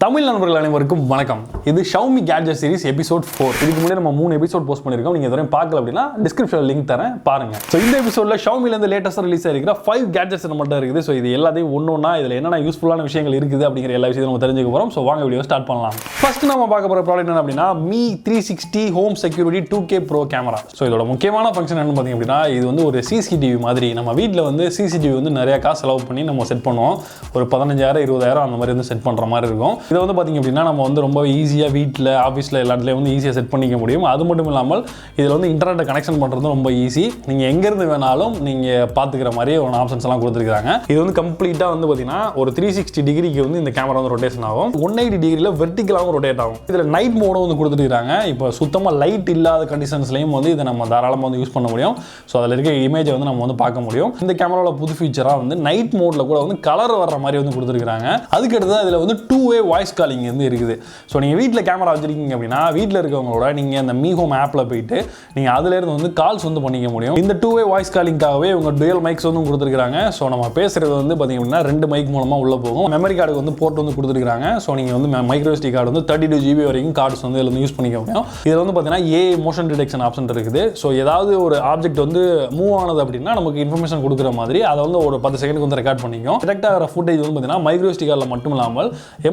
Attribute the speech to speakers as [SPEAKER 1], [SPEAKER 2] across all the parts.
[SPEAKER 1] தமிழ் நண்பர்கள் அனைவருக்கும் வணக்கம். இது Xiaomi Gadget Series எபிசோட் 4. இதுக்கு முன்னாடி நம்ம 3 எபிசோட் போஸ்ட் பண்ணிருக்கோம். நீங்க இதெல்லாம் பார்க்கல அப்படின்னா டிஸ்கிரிப்ஷன்ல லிங்க் தரேன், பாருங்க. சோ இந்த எபிசோட்ல Xiaomi ல இருந்து லேட்டஸ்டா ரிலீஸ் ஆயிருக்கிற 5 கேட்ஜெட்ஸ் நம்மட்ட இருக்குது. சோ இது எல்லாத்தையும் ஒவ்வொண்ணா இதுல என்னென்ன யூஸ்ஃபுல்லான விஷயங்கள் இருக்குது அப்படிங்கிற எல்லா விஷயத்தையும் நம்ம தெரிஞ்சுக்க போறோம். சோ வாங்க வீடியோ ஸ்டார்ட் பண்ணலாம். ஃபர்ஸ்ட் நம்ம பார்க்க போற ப்ராடக்ட் என்ன அப்படின்னா Mi 360 Home Security 2K Pro camera. So இதோட முக்கியமான ஃபங்க்ஷன் என்னன்னு பாத்தீங்க அப்படின்னா இது வந்து ஒரு CCTV மாதிரி. நம்ம வீட்ல வந்து CCTV வந்து நிறைய காசு செலவு பண்ணி நம்ம செட் பண்ணுவோம். ஒரு 15,000 20,000 அந்த மாதிரி வந்து செட் பண்ற மாதிரி இருக்கும். இது வந்து பாத்தீங்க அப்படின்னா நம்ம வந்து ரொம்ப ஈஸியா வீட்ல ஆபீஸ்ல எல்லா இடத்துலயும் வந்து ஈஸியா செட் பண்ணிக்க முடியும். அது மட்டும் இல்லாமல் இதுல வந்து இன்டர்நெட் கனெக்ஷன் பண்றது ரொம்ப ஈஸி. நீங்க எங்க இருந்து வேணாலும் நீங்க பாத்துக்கிற மாதிரி ஒரு ஆப்ஷன்ஸ் எல்லாம் கொடுத்திருக்காங்க. இது வந்து கம்ப்ளீட்டா வந்து பாத்தீங்கன்னா ஒரு 360 டிகிரிக்கு வந்து இந்த கேமரா வந்து ரொட்டேஷன் ஆகும். 180 டிகிரில வெர்டிகலாவும் ரொட்டேட் ஆகும். இதுல நைட் மோடும் வந்து கொடுத்திருக்காங்க. இப்போ சுத்தமா லைட் இல்லாத கண்டிஷன்ஸ்லயும் வந்து இதை நம்ம தாராளமா வந்து யூஸ் பண்ண முடியும். ஸோ அதில் இருக்க இமேஜை வந்து நம்ம வந்து பார்க்க முடியும். இந்த கேமராவோட புது ஃபீச்சரா வந்து நைட் மோட்ல கூட வந்து கலர் வர்ற மாதிரி வந்து கொடுத்திருக்காங்க. அதுக்கு அடுத்து இதுல வந்து 2-way வாய்ஸ் காலிங் வந்து இருக்குது. ஸோ நீங்கள் வீட்டில் கேமரா வச்சிருக்கீங்க அப்படின்னா வீட்டில் இருக்கவங்களோட நீங்கள் அந்த Mi Home ஆப்பில் போயிட்டு நீங்கள் அதுலேருந்து வந்து கால்ஸ் வந்து பண்ணிக்க முடியும். இந்த 2-way வாய்ஸ் காலிங்காகவே இவங்க டுயல் மைக்ஸ் வந்து கொடுத்துருக்காங்க. ஸோ நம்ம பேசுறது வந்து பார்த்தீங்க அப்படின்னா 2 மைக் மூலமாக உள்ள போகும். மெமரி கார்டுக்கு வந்து போர்ட் வந்து கொடுத்துருக்காங்க. ஸோ நீங்கள் வந்து மைக்ரோஎஸ்டி கார்டு வந்து 32 GB வரைக்கும் கார்ட்ஸ் வந்து இதில் வந்து யூஸ் பண்ணிக்க முடியும். இதில் வந்து பார்த்தீங்கன்னா AI மோஷன் டிடெக்ஷன் ஆப்ஷன் இருக்குது. ஸோ ஏதாவது ஒரு ஆப்ஜெக்ட் வந்து மூவ் ஆனது அப்படின்னா நமக்கு இன்ஃபர்மேஷன் கொடுக்குற மாதிரி அதை வந்து ஒரு 10 செகண்டுக்கு வந்து ரெக்கார்ட் பண்ணிக்கும். டிடெக்ட் ஆகிற ஃபுட்டேஜ் வந்து பார்த்தீங்கன்னா மைக்ரோஎஸ்டி கார்டில் மட்டும் இல்லாமல்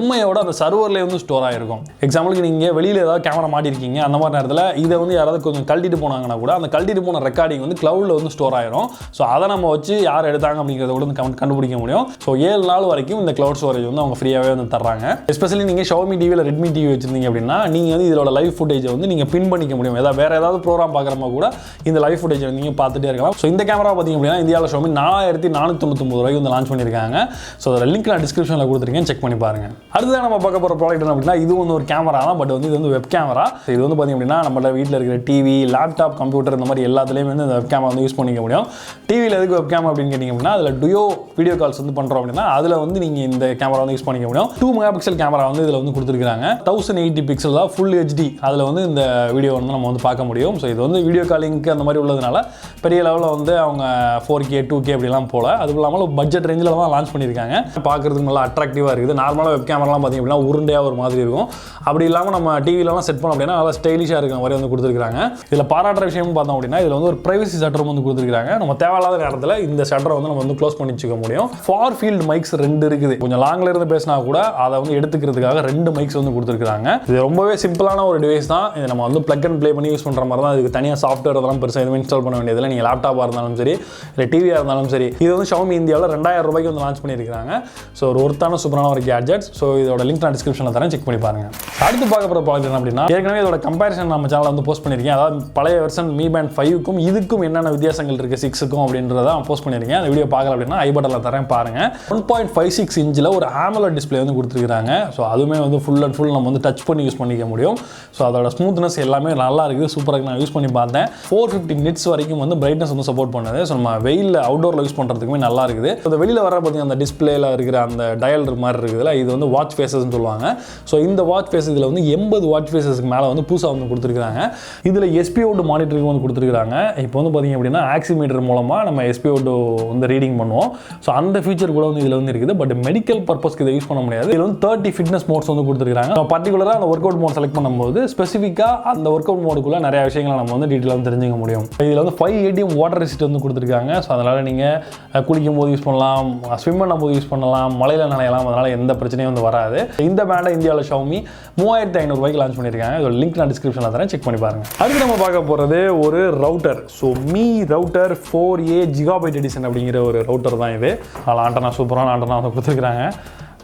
[SPEAKER 1] MIயோட அந்த சர்வர்லேயே வந்து ஸ்டோர் ஆகிருக்கும். எக்ஸாம்பிளுக்கு நீங்கள் வெளியில் ஏதாவது கேமரா மாட்டிருக்கீங்க, அந்த மாதிரி நேரத்தில் இதை வந்து யாராவது கொஞ்சம் கழட்டிட்டு போனாங்கன்னா கூட அந்த கழட்டிட்டு போன ரெக்கார்டிங் வந்து கிளவுடில் வந்து ஸ்டோர் ஆயிரும். ஸோ அதை நம்ம வச்சு யார் எடுத்தாங்க அப்படிங்கிறத கூட கண்டுபிடிக்க முடியும். ஸோ 7 நாள் வரைக்கும் இந்த கிளவுட் ஸ்டோரேஜ் வந்து அவங்க ஃப்ரீயாகவே வந்து தர்றாங்க. எஸ்பெஷலி நீங்கள் Xiaomi டிவியில் Redmi டிவி வச்சிருந்தீங்க அப்படின்னா நீங்கள் வந்து இதோட லைவ் ஃபுட்டேஜை வந்து நீங்கள் பின் பண்ணிக்க முடியும். வேற ஏதாவது ப்ரோக்ராம் பார்க்குறப்ப கூட இந்த லைவ் ஃபுட்டேஜை நீங்கள் பார்த்துட்டே இருக்கலாம். ஸோ இந்த கேமரா பார்த்தீங்க அப்படின்னா இந்தியாவில் Xiaomi 4499 ரூபாய்க்கு வந்து லான்ச் பண்ணியிருக்காங்க. ஸோ அதோட லிங்க் நான் டிஸ்கிரிப்ஷனில் கொடுத்துருக்கேன், செக் பண்ணி பாருங்க. அடுத்ததான் நம்ம பார்க்க போகிற ப்ராடக்ட் என்ன அப்படின்னா இது வந்து ஒரு கேமரா தான், பட் வந்து இது வந்து வெப் கேமரா. இது வந்து பார்த்தீங்க அப்படின்னா நம்ம வீட்டில் இருக்கிற டிவி, லேப்டாப், கம்ப்யூட்டர் இந்த மாதிரி எல்லாத்துலேயுமே வந்து இந்த வெப் கேமரா வந்து யூஸ் பண்ணிக்க முடியும். டிவியில் எதுக்கு வெப் கேமரா அப்படின்னு கேட்டிங்க அப்படின்னா அதில் டுயோ வீடியோ கால்ஸ் வந்து பண்ணுறோம் அப்படின்னா அதில் வந்து நீங்கள் இந்த கேமரா வந்து யூஸ் பண்ணிக்க முடியும். 2 மெகாபிக்சல் கேமரா வந்து இதில் வந்து கொடுத்துருக்காங்க. 1080 பிக்சல் தான் ஃபுல் HD. அதில் வந்து இந்த வீடியோ வந்து நம்ம வந்து பார்க்க முடியும். ஸோ இது வந்து வீடியோ காலிங்க்கு அந்த மாதிரி உள்ளதுனால பெரிய லெவலில் வந்து அவங்க 4K 2K அப்படிலாம் போல. அதுவும் இல்லாமல் பட்ஜெட் ரேஞ்சில் தான் லான்ச் பண்ணியிருக்காங்க. பார்க்குறதுக்கு நல்லா அட்ராக்டிவாக இருக்குது. நார்மலாக வெப் கேமராலாம் பார்த்தீங்க அப்படின்னா உருண்டையாக ஒரு மாதிரி இருக்கும். அப்படி இல்லாமல் நம்ம டிவிலலாம் செட் பண்ணோம் அப்படின்னா நல்லா ஸ்டைலிஷாக இருக்கிற மாதிரி வந்து கொடுத்துருக்காங்க. இதில் பாராட்டுற விஷயம் பார்த்தோம் அப்படின்னா இதில் வந்து ஒரு பிரைவசி ஷட்டரும் வந்து கொடுத்துருக்காங்க. நம்ம தேவையில்லாத நேரத்தில் இந்த ஷட்டரை வந்து நம்ம வந்து க்ளோஸ் பண்ணி வச்சுக்க முடியும். ஃபார் ஃபீல்டு மைக்ஸ் 2 இருக்குது. கொஞ்சம் லாங்கில் இருந்து பேசினா கூட அதை வந்து எடுத்துக்கிறதுக்காக 2 மைக்ஸ் வந்து கொடுத்துருக்காங்க. இது ரொம்பவே சிம்பிளான ஒரு டிவைஸ் தான். இதை நம்ம வந்து பிளக் அண்ட் ப்ளே பண்ணி யூஸ் பண்ணுற மாதிரி தான். இதுக்கு தனியாக சாஃப்ட்வேர் அதெல்லாம் பெருசாக எதுவும் இன்ஸ்டால் பண்ண வேண்டியதில்லை. நீங்கள் லேப்டாப்பாக இருந்தாலும் சரி இல்லை டிவியாக இருந்தாலும் சரி. இது வந்து Xiaomi இந்தியாவில் 2000 ரூபாய்க்கு வந்து லான்ச் பண்ணியிருக்காங்க. ஸோ ஒரு ஒருத்தான சூப்பரான ஒரு கேட்ஜெட். ஸோ இதோட லிங்க் நான் டிஸ்கிரிப்ஷனில் தரேன், செக் பண்ணி பாருங்க. அடுத்து பார்க்க போகிற ப்ராடக்ட் என்ன அப்படின்னா ஏற்கனவே இதோட கம்பேரிசன் நம்ம சேனலில் வந்து போஸ்ட் பண்ணியிருக்கேன். அதாவது பழைய வெர்ஷன் Mi Band 5க்கும் இதுக்கும் என்னென்ன வித்தியாசங்கள் இருக்குது 6க்கும் அப்படின்றத போஸ்ட் பண்ணியிருக்கேன். அந்த வீடியோ பார்க்கல அப்படின்னா ஐ பட்டனில் தரேன் பாருங்க. 1.56 இன்ச்சில் ஒரு AMOLED டிஸ்பிளே வந்து கொடுத்துருக்காங்க. ஸோ அதுவுமே வந்து ஃபுல் அண்ட் ஃபுல் நம்ம வந்து டச் பண்ணி யூஸ் பண்ணிக்க முடியும். ஸோ அதோட ஸ்மூத்னஸ் எல்லாமே நல்லா இருக்குது, சூப்பராக நான் யூஸ் பண்ணி பார்த்தேன். 450 nits வரைக்கும் வந்து பிரைட்னஸ் வந்து சப்போர்ட் பண்ணுது. ஸோ நம்ம வெயிலில் அவுட்டோரில் யூஸ் பண்ணுறதுக்குமே நல்லா இருக்குது. அந்த வெளியில் வர பார்த்தீங்கன்னா அந்த டிஸ்பிளேல இருக்கிற அந்த டயல் மாதிரி இருக்குதுல்ல, இது வந்து வாட்ச் ஃபேஸஸ்ன்னு சொல்லுவாங்க. ஸோ இந்த வாட்ச் ஃபேஸ் இதில் வந்து 80 வாட்ச் ஃபேஸஸ்க்கு மேலே வந்து புதுசாக வந்து கொடுத்துருக்காங்க. இதில் SPO2 மானிட்டருக்கு வந்து கொடுத்துருக்காங்க. இப்போ வந்து பார்த்தீங்க அப்படின்னா ஆக்சிமீட்டர் மூலமாக நம்ம SPO2 வந்து ரீடிங் பண்ணுவோம். ஸோ அந்த ஃபீச்சர் கூட வந்து இதில் வந்து இருக்குது. பட் மெடிக்கல் பர்பஸ்க்கு இதை யூஸ் பண்ண முடியாது. இதில் வந்து 30 ஃபிட்னஸ் மோட்ஸ் வந்து கொடுத்துருக்காங்க. பர்டிகுலராக அந்த ஒர்க் அவுட் மோட் செலக்ட் பண்ணும்போது ஸ்பெசிஃபிக்காக அந்த ஒர்க் அவுட் மோடுக்குள்ள நிறைய விஷயங்களை நம்ம வந்து டீட்டெயிலாக வந்து தெரிஞ்சுக்க முடியும். இதில் வந்து 5 ATM வாட்டர் ரெசிஸ்ட் வந்து கொடுத்துருக்காங்க. ஸோ அதனால் நீங்கள் குளிக்கும் போது யூஸ் பண்ணலாம், ஸ்விம் பண்ணும்போது யூஸ் பண்ணலாம், மழையில் நனையலாம். அதனால் எந்த பிரச்சனையும் வந்து வராது. இந்த பேண்டை இந்தியாவில் Xiaomi 3500 ரூபாய்க்கு லான்ச் பண்ணியிருக்காங்க. இதோட லிங்க் நான் டிஸ்கிரிப்ஷனில் தரேன், செக் பண்ணி பாருங்க. அடுத்து நம்ம பார்க்க போகிறது ஒரு router. So Mi router 4A GB edition அப்படிங்கிற ஒரு ரவுட்டர் தான் இது. அதில் ஆண்டனா சூப்பரான ஆண்டனா வந்து கொடுத்துருக்காங்க.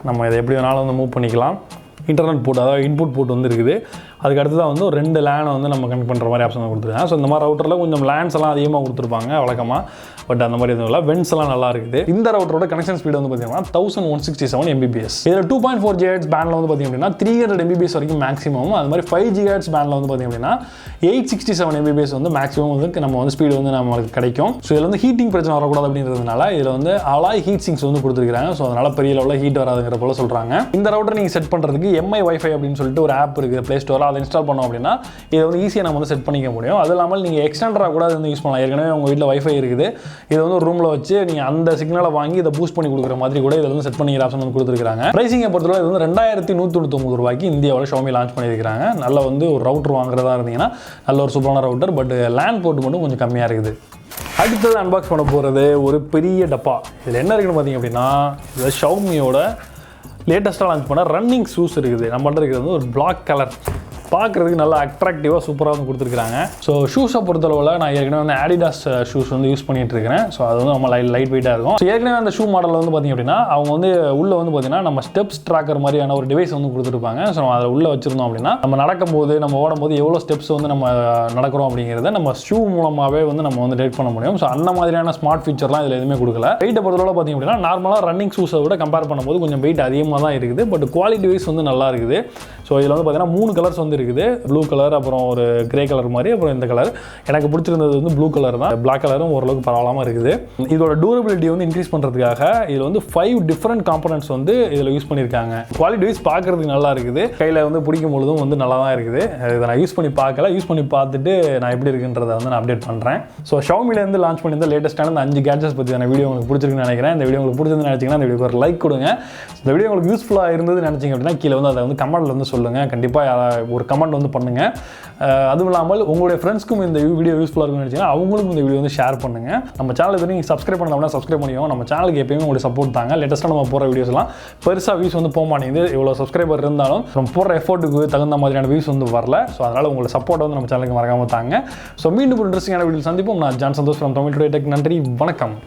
[SPEAKER 1] நம்ம இதை எப்படி வேணாலும் வந்து மூவ் பண்ணிக்கலாம். இன்டர்நெட் போர்ட், அதாவது இன்புட் போர்ட் வந்து இருக்குது. அதுக்கு அடுத்து தான் வந்து 2 லேனை வந்து நம்ம கனெக்ட் பண்ணுற மாதிரி ஆப்ஷன் கொடுத்துருக்காங்க. ஸோ இந்த மாதிரி ரவுட்டரில் கொஞ்சம் லேன்ஸ் எல்லாம் அதிகமாக கொடுத்துருப்பாங்க வழக்கமாக. பட் அந்த மாதிரி எதுவும் இல்லை, வென்ஸ் எல்லாம் நல்லா இருக்குது. இந்த ரவுட்டரோட கனெக்ஷன் ஸ்பீடு வந்து பார்த்தீங்கன்னா 1167 Mbps. இதில் 2.4 GHz பேண்டில் வந்து பார்த்தீங்க அப்படின்னா 300 Mbps வரைக்கும் மேக்ஸிமம். அது மாதிரி 5 GHz பேண்டில் வந்து பார்த்தீங்க அப்படின்னா 867 Mbps வந்து மேக்ஸிமம் வந்து நம்ம வந்து ஸ்பீடு வந்து நம்மளுக்கு கிடைக்கும். ஸோ இதில் வந்து ஹீட்டிங் பிரச்சனை வரக்கூடாது அப்படின்றதுனால இதில் வந்து அலாய் ஹீட் சிங்ஸ் வந்து கொடுத்துருக்காங்க. ஸோ அதனால் பெரிய லெவலில் ஹீட் வராதுங்கிற போல சொல்கிறாங்க. இந்த ரவுட்டர் நீங்கள் செட் பண்ணுறதுக்கு எம்ஐ வைஃபை அப்படின்னு சொல்லிட்டு ஒரு ஆப் இருக்குது ப்ளே ஸ்டோரில், அதை இன்ஸ்டால் பண்ணோம் அப்படின்னா இதை வந்து ஈஸியாக நம்ம வந்து செட் பண்ணிக்க முடியும். அது இல்லாமல் நீங்கள் எக்ஸ்டெண்டராக கூட வந்து யூஸ் பண்ணலாம். ஏற்கனவே உங்கள் வீட்டில் வைஃபை இருக்குது, இதை வந்து ஒரு ரூமில் வச்சு நீங்கள் அந்த சிக்னலை வாங்கி இதை பூஸ்ட் பண்ணி கொடுக்குற மாதிரி கூட இதில் வந்து செட் பண்ணிக்கிற ஆப்ஷன் வந்து கொடுத்துருக்காங்க. ப்ரைசிங்கை பொறுத்தவரை இது வந்து 2199 ரூபாய்க்கு இந்தியாவில் Xiaomi லான்ச் பண்ணியிருக்காங்க. நல்ல வந்து ஒரு ரவுட்டர் வாங்குறதா இருந்தீங்கன்னா நல்ல ஒரு சூப்பரான ரவுட்டர், பட் லேண்ட் போர்ட் மட்டும் கொஞ்சம் கம்மியாக இருக்குது. அடுத்தது அன்பாக்ஸ் பண்ண போகிறது ஒரு பெரிய டப்பா. இதில் என்ன இருக்குன்னு பார்த்தீங்க அப்படின்னா, இதில் Xiaomiயோட லேட்டஸ்ட்டாக லான்ச் பண்ண ரன்னிங் ஷூஸ் இருக்குது. நம்மள்ட்ட இருக்கிறது வந்து ஒரு பிளாக் கலர், பார்க்குறதுக்கு நல்லா அட்ராக்டிவாக சூப்பராக வந்து கொடுத்துருக்காங்க. ஸோ ஷூஸை பொறுத்தளவில் நான் ஏற்கனவே வந்து ஆடிடாஸ் ஷூஸ் வந்து யூஸ் பண்ணிட்டு இருக்கிறேன். ஸோ அது வந்து நம்ம லைட் வெயிட்டாக இருக்கும். ஸோ ஏற்கனவே அந்த ஷூ மாடலில் வந்து பார்த்திங்க அப்படின்னா அவங்க வந்து உள்ளே வந்து பார்த்திங்கன்னா நம்ம ஸ்டெப்ஸ் ட்ராக்கர் மாதிரியான ஒரு டிவைஸ் வந்து கொடுத்துருப்பாங்க. ஸோ நம்ம அதில் உள்ளே வச்சுருந்தோம் அப்படின்னா நம்ம நடக்கும்போது நம்ம ஓடும்போது எவ்வளோ ஸ்டெப்ஸ் வந்து நம்ம நடக்கிறோம் அப்படிங்கிறத நம்ம ஷூ மூலமாகவே வந்து நம்ம வந்து டெக்ட் பண்ண முடியும். ஸோ அந்த மாதிரியான ஸ்மார்ட் ஃபீச்சர்லாம் இதில் எதுவுமே கொடுக்கல. வெயிட்டை பொறுத்தளவு பார்த்திங்க அப்படின்னா நார்மலாக ரன்னிங் ஷூஸை விட கம்பேர் பண்ணும்போது கொஞ்சம் வெயிட் அதிகமாக தான் இருக்குது, பட் குவாலிட்டி வைஸ் வந்து நல்லா இருக்குது. ஸோ இதில் வந்து பார்த்திங்கன்னா 3 கலர்ஸ் வந்து இருக்குது. ப்ளூ கலர், அப்புறம் ஒரு கிரே கலர் மாதிரி, அப்புறம் இந்த கலர். எனக்கு பிடிச்சிருந்தது வந்து ப்ளூ கலர் தான். பிளாக் கலரும் ஓரளவுக்கு பரவாயில்லாமல் இருக்குது. இதோட டூரபிலிட்டி வந்து இன்க்ரீஸ் பண்ணுறதுக்காக இதில் வந்து 5 டிஃப்ரெண்ட் காம்பனன்ட்ஸ் வந்து இதில் யூஸ் பண்ணியிருக்காங்க. குவாலிட்டி வைஸ் பார்க்குறதுக்கு நல்லா இருக்குது, கையில் வந்து பிடிக்கும் பொழுதும் வந்து நல்லா தான் இருக்குது. இதை நான் யூஸ் பண்ணி பார்க்கல, யூஸ் பண்ணி பார்த்துட்டு நான் எப்படி இருக்குன்றதை வந்து நான் அப்டேட் பண்ணுறேன். ஸோ Xiaomiலேருந்து லான்ச் பண்ணியிருந்த லேட்டஸ்ட்டான இந்த 5 கேட்ஜெட்ஸ் பற்றியான வீடியோ உங்களுக்கு பிடிச்சிருக்குன்னு நினைக்கிறேன். இந்த வீடியோ உங்களுக்கு பிடிச்சிருந்து நினச்சிங்கன்னா இந்த வீடியோக்கு ஒரு லைக் கொடுங்க. இந்த வீடியோ உங்களுக்கு யூஸ்ஃபுல்லாக இருந்தது நினச்சிங்க அப்படின்னா கீழே வந்து அதை வந்து கமெண்ட்டில் வந்து சொல்லுங்கள். கண்டிப்பாக ஒரு கமெண்ட் வந்து பண்ணுங்கள். அதுவும் இல்லாமல் உங்களுடைய ஃப்ரெண்ட்ஸ்க்கும் இந்த வீடியோ யூஸ்ஃபுல்லாக இருக்கும்னு நினச்சிங்கன்னா அவங்களுக்கும் இந்த வீடியோ வந்து ஷேர் பண்ணுங்கள். நம்ம சேனலுக்கு நீங்கள் சப்ஸ்கிரைப் பண்ணலாம்னா சப்ஸ்கிரைப் பண்ணிக்கோங்க. நம்ம சேனலுக்கு எப்பயுமே உங்களுடைய சப்போர்ட் தாங்க. லேட்டஸ்ட்டாக நம்ம போகிற வீடியோஸ்லாம் பெருசாக வியூஸ் வந்து போக மாட்டேங்குது. இவ்வளோ சப்ஸ்கிரைபர் இருந்தாலும் நம்ம போகிற எஃபோர்ட்டுக்கு தகுந்த மாதிரியான வியூஸ் வந்து வரல. ஸோ அதனால் உங்களோட சப்போர்ட்டை வந்து நம்ம சேனலுக்கு மறக்காமல் தாங்க. ஸோ மீண்டும் ஒரு இன்ட்ரெஸ்டிங்கான வீடியோ சந்திப்போம். நான் John Santhosh from Tamil today tech. நன்றி, வணக்கம்.